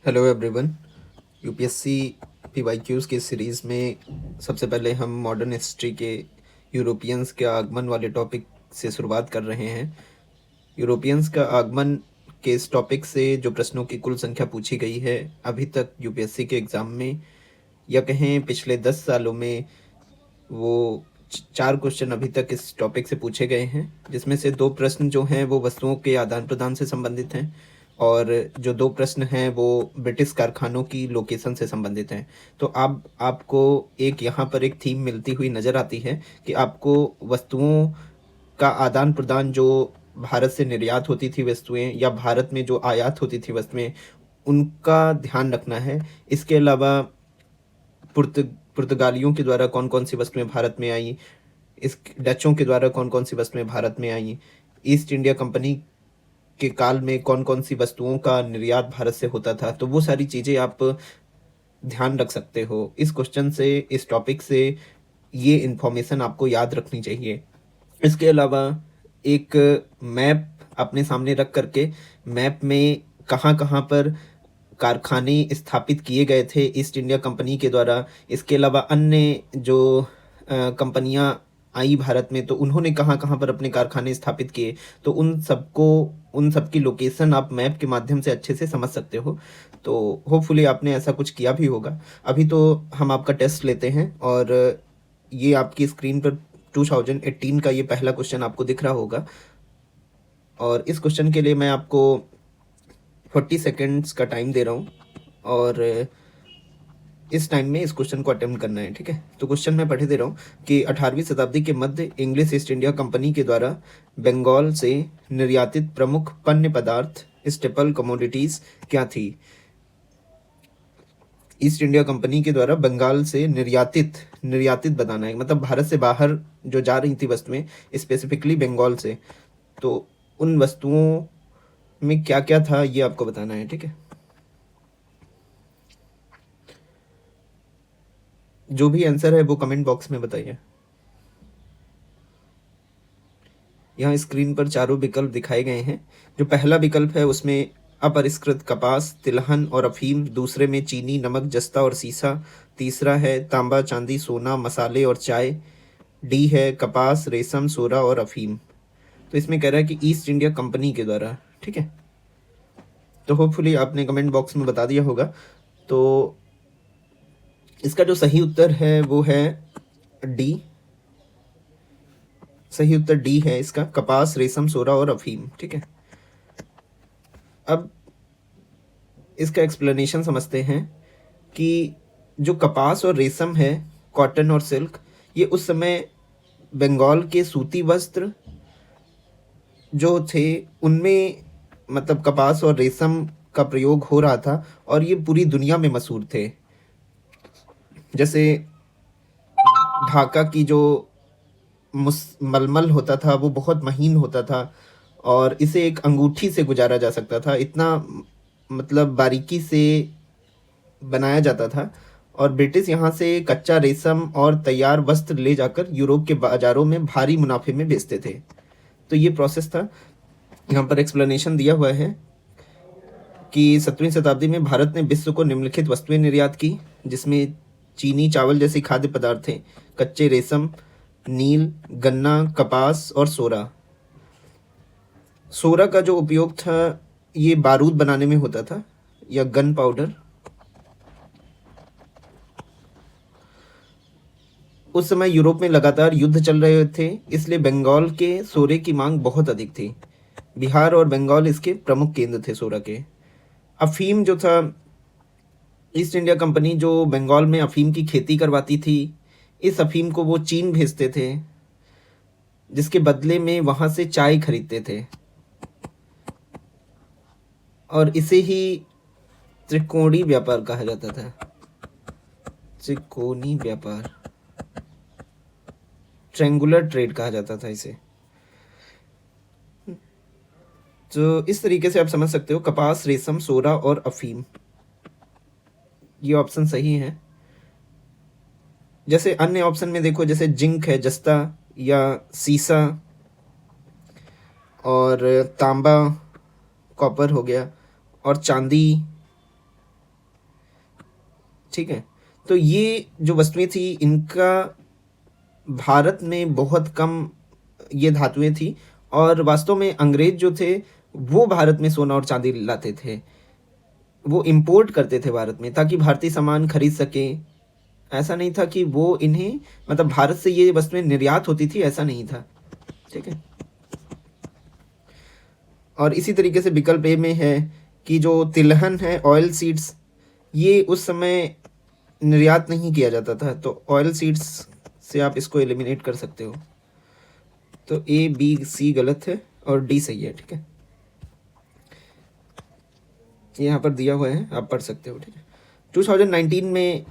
Hello everyone. UPSC PYQs की series में सबसे पहले हम मॉडर्न हिस्ट्री के यूरोपियंस के आगमन वाले टॉपिक से शुरुआत कर रहे हैं। यूरोपियंस का आगमन के इस टॉपिक से जो प्रश्नों की कुल संख्या पूछी गई है अभी तक यूपीएससी के एग्ज़ाम में, या कहें पिछले 10 सालों में, वो 4 क्वेश्चन अभी तक इस टॉपिक से पूछे गए हैं, जिसमें से 2 प्रश्न जो हैं वो वस्तुओं के आदान-प्रदान से संबंधित हैं और जो 2 प्रश्न हैं वो ब्रिटिश कारखानों की लोकेशन से संबंधित हैं। तो अब आपको एक यहाँ पर एक थीम मिलती हुई नज़र आती है कि आपको वस्तुओं का आदान-प्रदान, जो भारत से निर्यात होती थी वस्तुएँ या भारत में जो आयात होती थी वस्तुएँ, उनका ध्यान रखना है। इसके अलावा पुर्तगालियों के द्वारा कौन-कौन सी वस्तुएँ भारत में आईं, इस डचों के द्वारा कौन-कौन सी वस्तुएँ भारत में आईं, ईस्ट इंडिया कंपनी के काल में कौन-कौन सी वस्तुओं का निर्यात भारत से होता था, तो वो सारी चीज़ें आप ध्यान रख सकते हो। इस क्वेश्चन से, इस टॉपिक से ये इन्फॉर्मेशन आपको याद रखनी चाहिए। इसके अलावा एक मैप अपने सामने रख करके, मैप में कहाँ-कहाँ पर कारखाने स्थापित किए गए थे ईस्ट इंडिया कंपनी के द्वारा, इसके अलावा अन्य जो कंपनियाँ आई भारत में, तो उन्होंने कहाँ-कहाँ पर अपने कारखाने स्थापित किए, तो उन सब की लोकेशन आप मैप के माध्यम से अच्छे से समझ सकते हो। तो होपफुली आपने ऐसा कुछ किया भी होगा। अभी तो हम आपका टेस्ट लेते हैं और ये आपकी स्क्रीन पर 2018 का ये पहला क्वेश्चन आपको दिख रहा होगा और इस क्वेश्चन के लिए मैं आपको 40 सेकेंड्स का टाइम दे रहा हूँ और इस टाइम में इस क्वेश्चन को अटेम्प्ट करना है, ठीक है। तो क्वेश्चन मैं पढ़े दे रहा हूँ कि 18वीं शताब्दी के मध्य इंग्लिश ईस्ट इंडिया कंपनी के द्वारा बंगाल से निर्यातित प्रमुख पण्य पदार्थ, स्टेपल कमोडिटीज क्या थी। ईस्ट इंडिया कंपनी के द्वारा बंगाल से निर्यातित बताना है, मतलब भारत से बाहर जो जा रही थी वस्तुएं, स्पेसिफिकली बंगाल से, तो उन वस्तुओं में क्या क्या था ये आपको बताना है, ठीक है। जो भी आंसर है वो कमेंट बॉक्स में बताइए। यहाँ स्क्रीन पर चारों विकल्प दिखाए गए हैं। जो पहला विकल्प है उसमें अपरिष्कृत कपास, तिलहन और अफीम, दूसरे में चीनी, नमक, जस्ता और सीसा, तीसरा है तांबा, चांदी, सोना, मसाले और चाय, डी है कपास, रेशम, सोरा और अफीम। तो इसमें कह रहा है कि ईस्ट इंडिया कंपनी के द्वारा, ठीक है। तो होपफुली आपने कमेंट बॉक्स में बता दिया होगा। तो इसका जो सही उत्तर है वो है डी। सही उत्तर डी है इसका, कपास, रेशम, सोरा और अफीम, ठीक है। अब इसका एक्सप्लेनेशन समझते हैं कि जो कपास और रेशम है, कॉटन और सिल्क, ये उस समय बंगाल के सूती वस्त्र जो थे उनमें, मतलब कपास और रेशम का प्रयोग हो रहा था और ये पूरी दुनिया में मशहूर थे। जैसे ढाका की जो मलमल होता था वो बहुत महीन होता था और इसे एक अंगूठी से गुजारा जा सकता था, इतना मतलब बारीकी से बनाया जाता था। और ब्रिटिश यहाँ से कच्चा रेशम और तैयार वस्त्र ले जाकर यूरोप के बाज़ारों में भारी मुनाफे में बेचते थे। तो ये प्रोसेस था। यहाँ पर एक्सप्लेनेशन दिया हुआ है कि 17वीं शताब्दी में भारत ने विश्व को निम्नलिखित वस्तुएं निर्यात की, जिसमें चीनी, चावल जैसे खाद्य पदार्थ थे, कच्चे रेशम, नील, गन्ना, कपास और सोरा। सोरा का जो उपयोग था ये बारूद बनाने में होता था, या गन पाउडर। उस समय यूरोप में लगातार युद्ध चल रहे थे, इसलिए बंगाल के सोरे की मांग बहुत अधिक थी। बिहार और बंगाल इसके प्रमुख केंद्र थे सोरा के। अफीम जो था, ईस्ट इंडिया कंपनी जो बंगाल में अफीम की खेती करवाती थी, इस अफीम को वो चीन भेजते थे, जिसके बदले में वहाँ से चाय खरीदते थे और इसे ही त्रिकोणी व्यापार कहा जाता था। त्रिकोणी व्यापार, ट्रेंगुलर ट्रेड कहा जाता था इसे। तो इस तरीके से आप समझ सकते हो, कपास, रेशम, सोरा और अफीम, ये ऑप्शन सही है। जैसे अन्य ऑप्शन में देखो, जैसे जिंक है, जस्ता या सीसा और तांबा, कॉपर हो गया, और चांदी ठीक है। तो ये जो वस्तुएं थी इनका भारत में बहुत कम ये धातुएं थी, और वास्तव में अंग्रेज जो थे वो भारत में सोना और चांदी लाते थे, वो इंपोर्ट करते थे भारत में ताकि भारतीय सामान खरीद सके। ऐसा नहीं था कि वो इन्हें मतलब भारत से ये वस्तुएं निर्यात होती थी, ऐसा नहीं था, ठीक है। और इसी तरीके से विकल्प ए में है कि जो तिलहन है, ऑयल सीड्स, ये उस समय निर्यात नहीं किया जाता था, तो ऑयल सीड्स से आप इसको एलिमिनेट कर सकते हो। तो ए बी सी गलत है और डी सही है, ठीक है। यहाँ पर दिया हुआ है, आप पढ़ सकते हो, ठीक है। 2019 में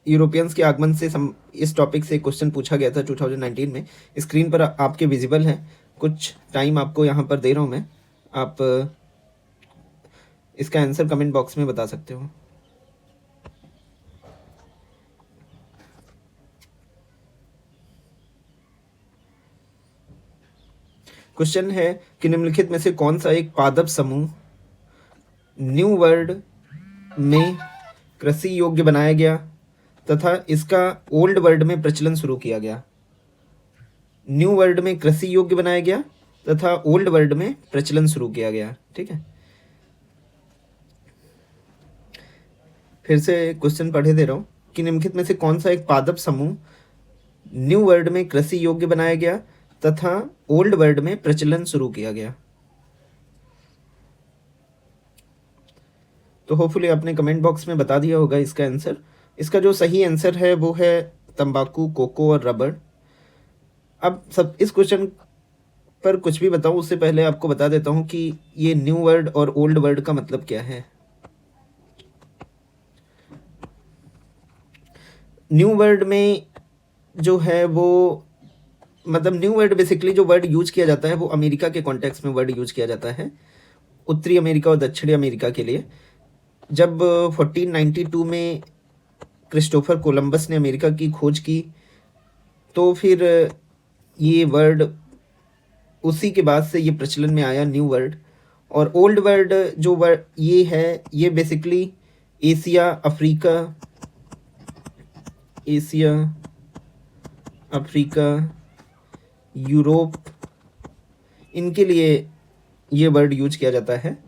यूरोपियंस के आगमन से इस टॉपिक से क्वेश्चन पूछा गया था 2019 में। स्क्रीन पर आपके विजिबल है, कुछ टाइम आपको यहाँ पर दे रहा हूँ मैं, आप इसका आंसर कमेंट बॉक्स में बता सकते हो। क्वेश्चन है कि निम्नलिखित में से कौन सा एक पादप समूह न्यू वर्ल्ड में कृषि योग्य बनाया गया तथा इसका ओल्ड वर्ल्ड में प्रचलन शुरू किया गया। न्यू वर्ल्ड में कृषि योग्य बनाया गया तथा ओल्ड वर्ल्ड में प्रचलन शुरू किया गया, ठीक है। फिर से क्वेश्चन पढ़े दे रहा हूं कि निम्नलिखित में से कौन सा एक पादप समूह न्यू वर्ल्ड में कृषि योग्य बनाया गया तथा ओल्ड वर्ल्ड में प्रचलन शुरू किया गया। तो होपफुली आपने कमेंट बॉक्स में बता दिया होगा इसका आंसर। इसका जो सही आंसर है वो है तंबाकू, कोको और रबड़। अब सब इस क्वेश्चन पर कुछ भी बताऊं उससे पहले आपको बता देता हूं कि ये न्यू वर्ल्ड और ओल्ड वर्ल्ड का मतलब क्या है। न्यू वर्ल्ड में जो है वो मतलब न्यू वर्ल्ड बेसिकली जो वर्ड यूज किया जाता है वो अमेरिका के कॉन्टेक्स्ट में वर्ड यूज किया जाता है, उत्तरी अमेरिका और दक्षिणी अमेरिका के लिए। जब 1492 में क्रिस्टोफर कोलंबस ने अमेरिका की खोज की तो फिर ये वर्ड उसी के बाद से ये प्रचलन में आया, न्यू वर्ल्ड। और ओल्ड वर्ल्ड जो वर्ड ये है, ये बेसिकली एशिया, अफ्रीका, यूरोप, इनके लिए ये वर्ड यूज किया जाता है।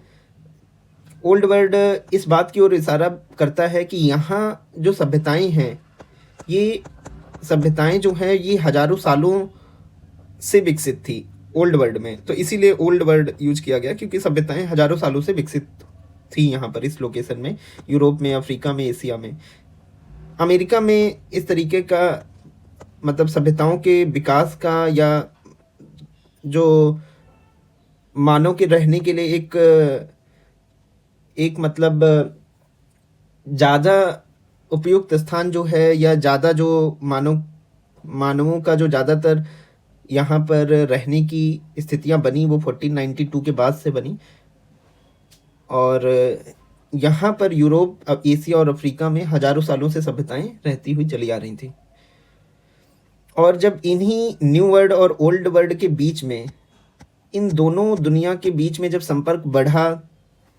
ओल्ड वर्ल्ड इस बात की ओर इशारा करता है कि यहाँ जो सभ्यताएं हैं, ये सभ्यताएं जो हैं ये हजारों सालों से विकसित थी ओल्ड वर्ल्ड में, तो इसीलिए ओल्ड वर्ल्ड यूज किया गया क्योंकि सभ्यताएं हजारों सालों से विकसित थी यहाँ पर इस लोकेशन में, यूरोप में, अफ्रीका में, एशिया में। अमेरिका में इस तरीके का मतलब सभ्यताओं के विकास का या जो मानव के रहने के लिए एक मतलब ज़्यादा उपयुक्त स्थान जो है या ज़्यादा जो मानवों का जो ज़्यादातर यहाँ पर रहने की स्थितियाँ बनी वो 1492 के बाद से बनी। और यहाँ पर यूरोप, एशिया और अफ्रीका में हजारों सालों से सभ्यताएं रहती हुई चली आ रही थी। और जब इन्हीं न्यू वर्ल्ड और ओल्ड वर्ल्ड के बीच में, इन दोनों दुनिया के बीच में जब संपर्क बढ़ा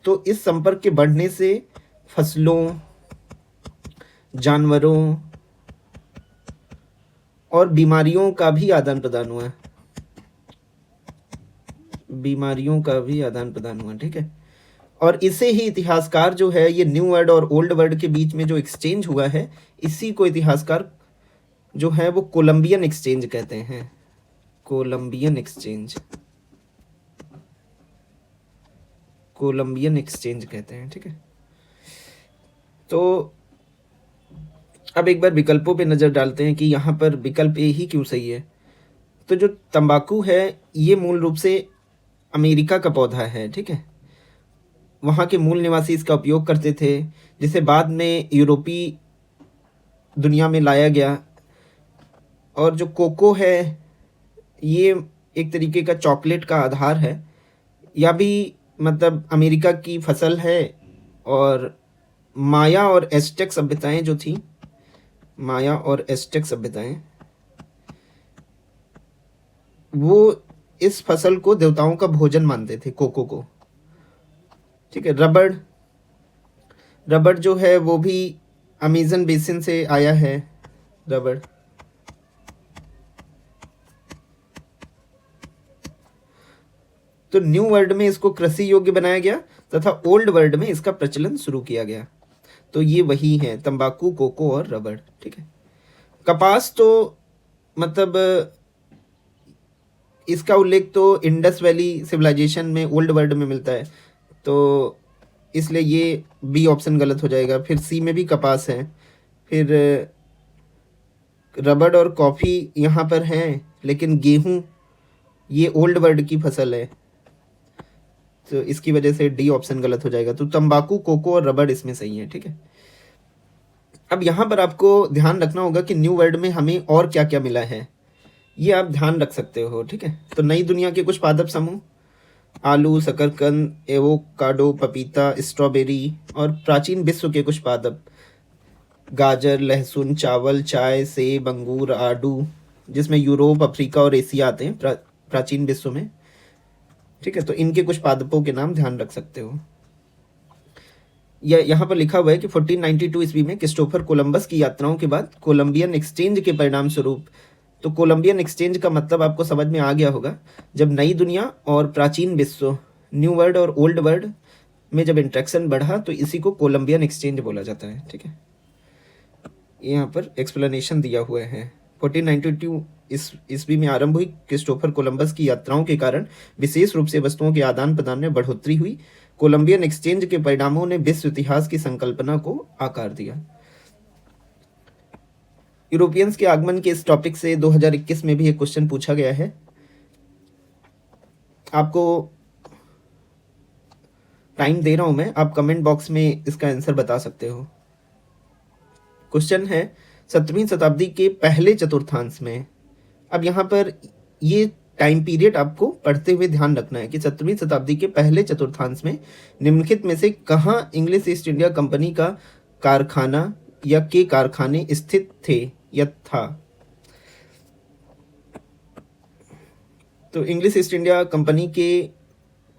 तो इस संपर्क के बढ़ने से फसलों, जानवरों और बीमारियों का भी आदान प्रदान हुआ, ठीक है। और इसे ही इतिहासकार जो है, ये न्यू वर्ल्ड और ओल्ड वर्ल्ड के बीच में जो एक्सचेंज हुआ है, इसी को इतिहासकार जो है वो कोलंबियन एक्सचेंज कहते हैं। कोलंबियन एक्सचेंज कहते हैं, ठीक है। तो अब एक बार विकल्पों पे नज़र डालते हैं कि यहाँ पर विकल्प ए ही क्यों सही है। तो जो तंबाकू है ये मूल रूप से अमेरिका का पौधा है, ठीक है। वहाँ के मूल निवासी इसका उपयोग करते थे, जिसे बाद में यूरोपीय दुनिया में लाया गया। और जो कोको है ये एक तरीके का चॉकलेट का आधार है, या भी मतलब अमेरिका की फसल है। और माया और एज़टेक सभ्यताएं जो थी, वो इस फसल को देवताओं का भोजन मानते थे, कोको को, ठीक है। रबड़ जो है वो भी अमेजन बेसिन से आया है रबड़। तो न्यू वर्ल्ड में इसको कृषि योग्य बनाया गया तथा ओल्ड वर्ल्ड में इसका प्रचलन शुरू किया गया। तो ये वही है, तंबाकू, कोको और रबड़। ठीक है। कपास तो मतलब इसका उल्लेख तो इंडस वैली सिविलाइजेशन में ओल्ड वर्ल्ड में मिलता है, तो इसलिए ये बी ऑप्शन गलत हो जाएगा। फिर सी में भी कपास है, फिर रबड़ और कॉफ़ी यहाँ पर हैं, लेकिन गेहूँ ये ओल्ड वर्ल्ड की फसल है, तो इसकी वजह से डी ऑप्शन गलत हो जाएगा। तो तंबाकू, कोको और रबड़ इसमें सही है। ठीक है। अब यहाँ पर आपको ध्यान रखना होगा कि न्यू वर्ल्ड में हमें और क्या क्या मिला है, ये आप ध्यान रख सकते हो। ठीक है। तो नई दुनिया के कुछ पादप समूह, आलू, शकरकंद, एवोकाडो, पपीता, स्ट्रॉबेरी, और प्राचीन विश्व के कुछ पादप, गाजर, लहसुन, चावल, चाय, सेब, अंगूर, आड़ू, जिसमें यूरोप, अफ्रीका और एशिया आते हैं प्राचीन विश्व में। ठीक है। तो इनके कुछ पादपों के नाम ध्यान रख सकते हो। यहाँ पर लिखा हुआ है कि 1492 ईस्वी में क्रिस्टोफर कोलंबस की यात्राओं के बाद कोलंबियन एक्सचेंज के परिणाम स्वरूप, तो कोलंबियन एक्सचेंज का मतलब आपको समझ में आ गया होगा, जब नई दुनिया और प्राचीन विश्व, न्यू वर्ल्ड और ओल्ड वर्ल्ड में जब इंट्रैक्शन बढ़ा तो इसी को कोलंबियन एक्सचेंज बोला जाता है। ठीक है। यहाँ पर एक्सप्लेनेशन दिया हुआ है। 1492 ईस्वी में आरंभ हुई क्रिस्टोफर कोलंबस की यात्राओं के कारण विशेष रूप से वस्तुओं के आदान प्रदान में बढ़ोतरी हुई। कोलंबियन एक्सचेंज के परिणामों ने विश्व इतिहास की संकल्पना को आकार दिया। यूरोपियंस के आगमन के इस टॉपिक से 2021 में भी एक क्वेश्चन पूछा गया है। आपको टाइम दे रहा हूं मैं, आप कमेंट बॉक्स में इसका आंसर बता सकते हो। क्वेश्चन है 17वीं शताब्दी के पहले चतुर्थांश में। अब यहाँ पर ये टाइम पीरियड आपको पढ़ते हुए ध्यान रखना है कि 17वीं शताब्दी के पहले चतुर्थांश में निम्नलिखित में से कहाँ इंग्लिश ईस्ट इंडिया कंपनी का कारखाना या के कारखाने स्थित थे या था। तो इंग्लिश ईस्ट इंडिया कंपनी के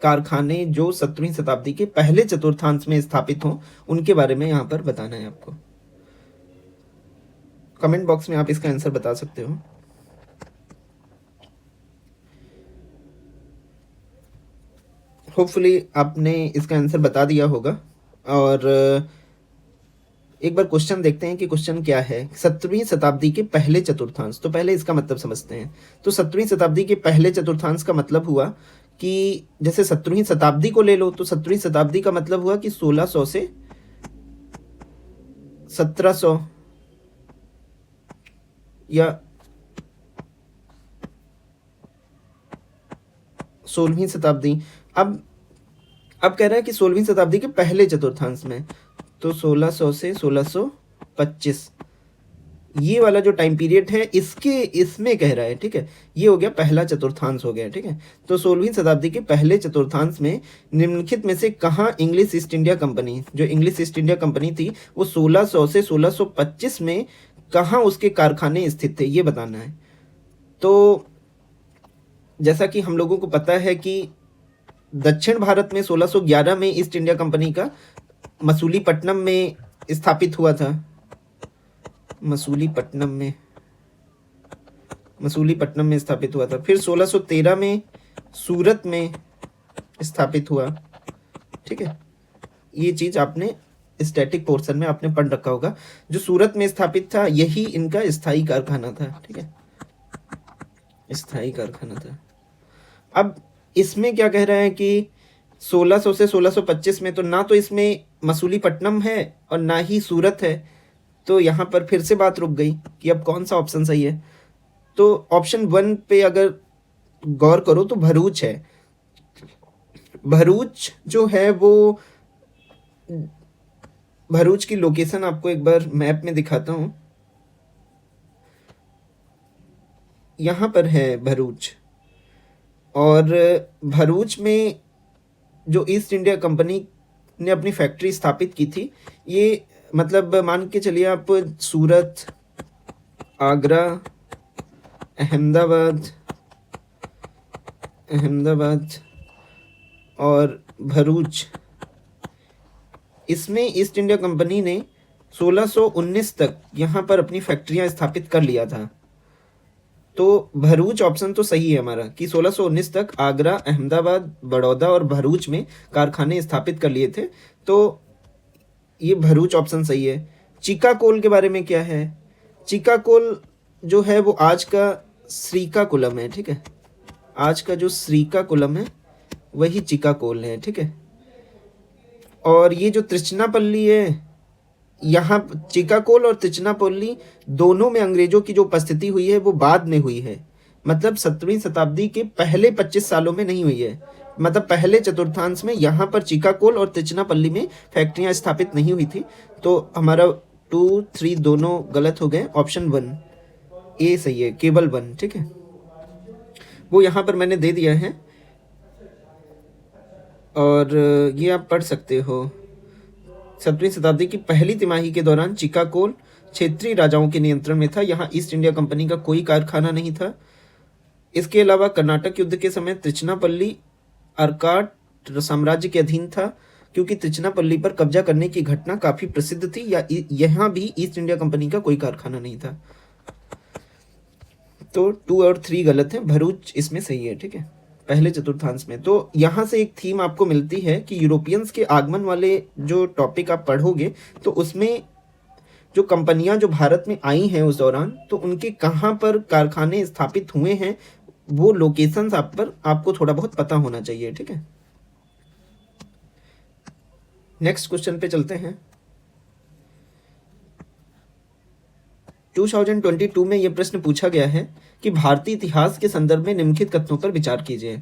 कारखाने जो 17वीं शताब्दी के पहले चतुर्थांश में स्थापित हों, उनके बारे में यहाँ पर बताना है आपको। कमेंट बॉक्स में आप इसका आंसर बता सकते हो। होपफुली आपने इसका आंसर बता दिया होगा। और एक बार क्वेश्चन देखते हैं कि क्वेश्चन क्या है। 17वीं शताब्दी के पहले चतुर्थांश, तो पहले इसका मतलब समझते हैं। तो 17वीं शताब्दी के पहले चतुर्थांश का मतलब हुआ कि जैसे 17वीं शताब्दी को ले लो, तो 17वीं शताब्दी का मतलब हुआ कि 1600 से 1700 या 16वीं शताब्दी। अब कह रहा है कि 16वीं शताब्दी के पहले चतुर्थांश में, तो 1600 से 1625 ये वाला जो टाइम पीरियड है इसमें कह रहा है। ठीक है। ये हो गया पहला चतुर्थांश हो गया। ठीक है। तो 16वीं शताब्दी के पहले चतुर्थांश में निम्नलिखित में से कहाँ इंग्लिश ईस्ट इंडिया कंपनी, जो इंग्लिश ईस्ट इंडिया कंपनी थी, वो 1600 से 1625 में कहाँ उसके कारखाने स्थित थे, ये बताना है। तो जैसा कि हम लोगों को पता है कि दक्षिण भारत में 1611 में ईस्ट इंडिया कंपनी का मसूलीपट्टनम में स्थापित हुआ था। मसूलीपट्टनम में स्थापित हुआ था। फिर 1613 में सूरत में स्थापित हुआ। ठीक है। ये चीज आपने स्टैटिक पोर्शन में आपने पढ़ रखा होगा। जो सूरत में स्थापित था यही इनका स्थायी कारखाना था। ठीक है। स्थायी कारखाना था। अब इसमें क्या कह रहा है कि 1600 से 1625 में तो ना तो इसमें मसूलीपट्टनम है और ना ही सूरत है, तो यहाँ पर फिर से बात रुक गई कि अब कौन सा ऑप्शन सही है। तो ऑप्शन 1 पे अगर गौर करो तो भरूच है। भरूच जो है वो, भरूच की लोकेशन आपको एक बार मैप में दिखाता हूँ। यहाँ पर है भरूच, और भरूच में जो ईस्ट इंडिया कंपनी ने अपनी फैक्ट्री स्थापित की थी, ये मतलब मान के चलिए आप सूरत, आगरा, अहमदाबाद और भरूच, इसमें ईस्ट इंडिया कंपनी ने 1619 तक यहाँ पर अपनी फैक्ट्रियां स्थापित कर लिया था। तो भरूच ऑप्शन तो सही है हमारा कि 1619 तक आगरा, अहमदाबाद, बड़ौदा और भरूच में कारखाने स्थापित कर लिए थे। तो ये भरूच ऑप्शन सही है। चिकाकोल के बारे में क्या है? चिकाकोल जो है वो आज का श्रीकाकुलम है, ठीक है। आज का जो श्रीकाकुलम है वही चिकाकोल है, ठीक है। और ये जो त्रिचनापल्ली है, यहाँ चिकाकोल और त्रिचनापल्ली दोनों में अंग्रेजों की जो उपस्थिति हुई है वो बाद में हुई है। मतलब 17वीं शताब्दी के पहले 25 सालों में नहीं हुई है। मतलब पहले चतुर्थांश में यहाँ पर चिकाकोल और त्रिचनापल्ली में फैक्ट्रियां स्थापित नहीं हुई थी। तो हमारा 2, 3 दोनों गलत हो गए। ऑप्शन 1 ए सही है, केवल 1, ठीक है। वो यहाँ पर मैंने दे दिया है और ये आप पढ़ सकते हो। 17वीं शताब्दी की पहली तिमाही के दौरान चिकाकोल क्षेत्रीय राजाओं के नियंत्रण में था। यहाँ ईस्ट इंडिया कंपनी का कोई कारखाना नहीं था। इसके अलावा कर्नाटक युद्ध के समय त्रिचनापल्ली अर्काट साम्राज्य के अधीन था, क्योंकि त्रिचनापल्ली पर कब्जा करने की घटना काफी प्रसिद्ध थी। या यहाँ भी ईस्ट इंडिया कंपनी का कोई कारखाना नहीं था। तो 2 और 3 गलत है, भरूच इसमें सही है, ठीक है, पहले चतुर्थांश में। तो यहाँ से एक थीम आपको मिलती है कि यूरोपियंस के आगमन वाले जो टॉपिक आप पढ़ोगे तो उसमें जो कंपनियां जो भारत में आई हैं उस दौरान, तो उनके कहाँ पर कारखाने स्थापित हुए हैं वो लोकेशंस आपको थोड़ा बहुत पता होना चाहिए, ठीक है। नेक्स्ट क्वेश्चन पे चलते हैं। 2022 में यह प्रश्न पूछा गया है कि भारतीय इतिहास के संदर्भ में निम्नलिखित कथनों पर विचार कीजिए।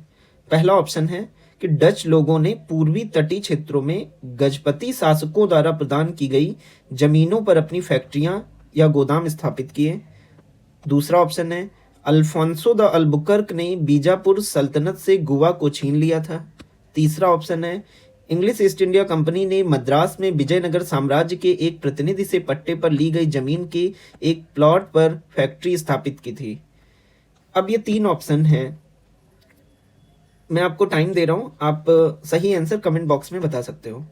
पहला ऑप्शन है कि डच लोगों ने पूर्वी तटीय क्षेत्रों में गजपति शासकों द्वारा प्रदान की गई जमीनों पर अपनी फैक्ट्रियां या गोदाम स्थापित किए। दूसरा ऑप्शन है अल्फोंसो द अल्बुकर्क ने बीजापुर सल्तनत से गोवा को छीन लिया था। तीसरा ऑप्शन है इंग्लिश ईस्ट इंडिया कंपनी ने मद्रास में विजयनगर साम्राज्य के एक प्रतिनिधि से पट्टे पर ली गई जमीन के एक प्लॉट पर फैक्ट्री स्थापित की थी। अब ये 3 ऑप्शन हैं, मैं आपको टाइम दे रहा हूं, आप सही आंसर कमेंट बॉक्स में बता सकते हो।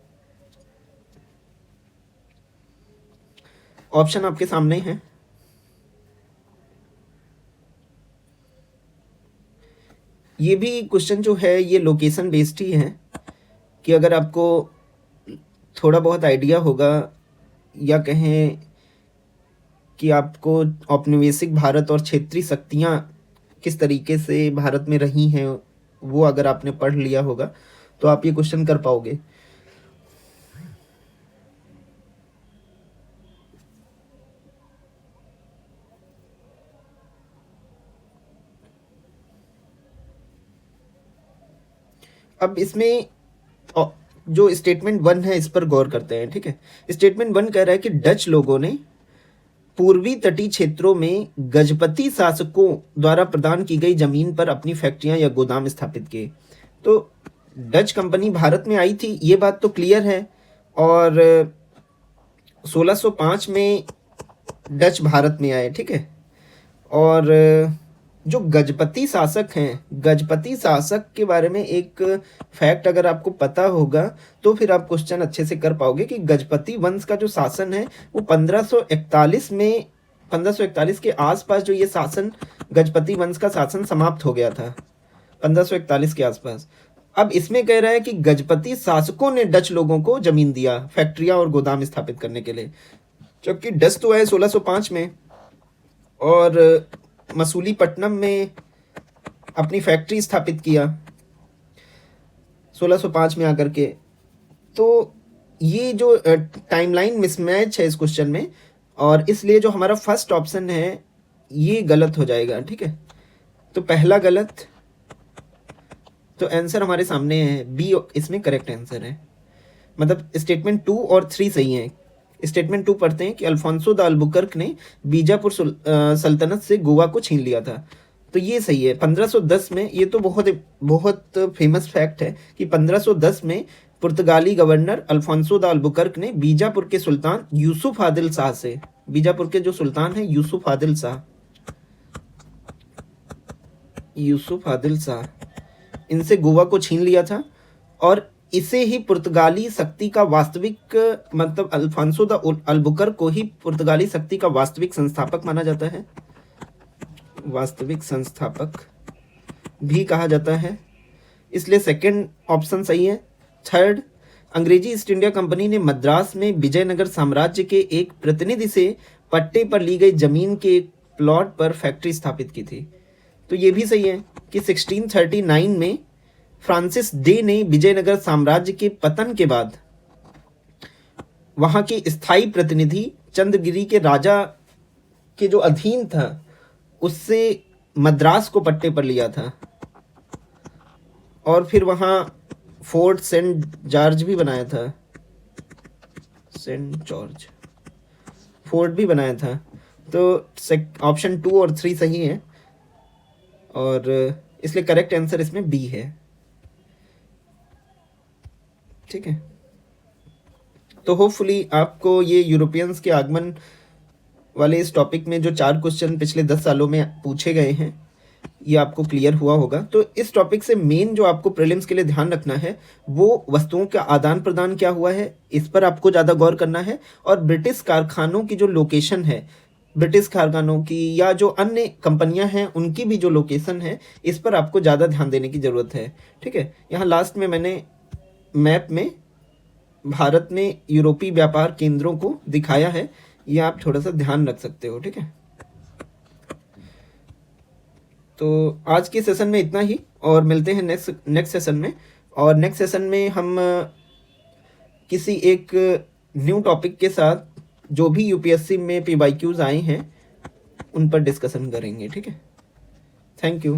ऑप्शन आपके सामने है। ये भी क्वेश्चन जो है ये लोकेशन बेस्ड ही है कि अगर आपको थोड़ा बहुत आइडिया होगा या कहें कि आपको औपनिवेशिक भारत और क्षेत्रीय शक्तियां किस तरीके से भारत में रही हैं वो अगर आपने पढ़ लिया होगा तो आप ये क्वेश्चन कर पाओगे। अब इसमें जो स्टेटमेंट 1 है इस पर गौर करते हैं, ठीक है। स्टेटमेंट 1 कह रहा है कि डच लोगों ने पूर्वी तटीय क्षेत्रों में गजपति शासकों द्वारा प्रदान की गई जमीन पर अपनी फैक्ट्रियां या गोदाम स्थापित किए। तो डच कंपनी भारत में आई थी, ये बात तो क्लियर है। और 1605 में डच भारत में आए, ठीक है। और जो गजपति शासक हैं, गजपति शासक के बारे में एक फैक्ट अगर आपको पता होगा तो फिर आप क्वेश्चन अच्छे से कर पाओगे कि गजपति वंश का जो शासन है वो 1541 के आसपास जो ये शासन गजपति वंश का शासन समाप्त हो गया था, 1541 के आसपास। अब इसमें कह रहा है कि गजपति शासकों ने डच लोगों को जमीन दिया फैक्ट्रियां और गोदाम स्थापित करने के लिए, जबकि डच तो आए 1605 में और मसूलीपट्टनम में अपनी फैक्ट्री स्थापित किया 1605 में आकर के। तो ये जो टाइमलाइन मिसमैच है इस क्वेश्चन में, और इसलिए जो हमारा फर्स्ट ऑप्शन है ये गलत हो जाएगा, ठीक है। तो पहला गलत, तो आंसर हमारे सामने है बी, इसमें करेक्ट आंसर है। मतलब स्टेटमेंट 2 और 3 सही है। स्टेटमेंट 2 पढ़ते हैं कि अल्फोंसो द अल्बुकर्क ने बीजापुर सल्तनत से गोवा को छीन लिया था, तो ये सही है। 1510 में, ये तो बहुत फेमस फैक्ट है कि 1510 में पुर्तगाली गवर्नर अल्फोंसो द अल्बुकर्क ने बीजापुर के सुल्तान यूसुफ आदिल शाह से, बीजापुर के जो सुल्तान हैं यूसुफ आदिल शाह, इनसे गोवा को छीन लिया था। और इसे ही पुर्तगाली शक्ति का वास्तविक मतलब अल्फांसो द अल्बुकर्क को ही पुर्तगाली शक्ति का वास्तविक संस्थापक माना जाता है, वास्तविक संस्थापक भी कहा जाता है, इसलिए सेकंड ऑप्शन सही है। थर्ड, अंग्रेजी ईस्ट इंडिया कंपनी ने मद्रास में विजयनगर साम्राज्य के एक प्रतिनिधि से पट्टे पर ली गई जमीन के एक प्लॉट पर फैक्ट्री स्थापित की थी। तो ये भी सही है कि 1639 में फ्रांसिस डे ने विजयनगर साम्राज्य के पतन के बाद वहां के स्थायी प्रतिनिधि चंद्रगिरी के राजा के जो अधीन था उससे मद्रास को पट्टे पर लिया था, और फिर वहां फोर्ट सेंट जॉर्ज भी बनाया था, सेंट जॉर्ज फोर्ट भी बनाया था। तो ऑप्शन 2 और 3 सही है, और इसलिए करेक्ट आंसर इसमें बी है। ठीक है, तो होपफुली आपको ये यूरोपियंस के आगमन वाले इस टॉपिक में जो 4 क्वेश्चन पिछले 10 सालों में पूछे गए हैं ये आपको क्लियर हुआ होगा। तो इस टॉपिक से मेन जो आपको प्रीलिम्स के लिए ध्यान रखना है वो वस्तुओं का आदान प्रदान क्या हुआ है, इस पर आपको ज़्यादा गौर करना है, और ब्रिटिश कारखानों की जो लोकेशन है, ब्रिटिश कारखानों की या जो अन्य कंपनियां हैं उनकी भी जो लोकेशन है इस पर आपको ज़्यादा ध्यान देने की ज़रूरत है। ठीक है, यहाँ लास्ट में मैंने मैप में भारत में यूरोपीय व्यापार केंद्रों को दिखाया है, ये आप थोड़ा सा ध्यान रख सकते हो। ठीक है, तो आज के सेशन में इतना ही, और मिलते हैं नेक्स्ट सेशन में। और नेक्स्ट सेशन में हम किसी एक न्यू टॉपिक के साथ जो भी यूपीएससी में PYQs आए हैं उन पर डिस्कशन करेंगे। ठीक है, थैंक यू।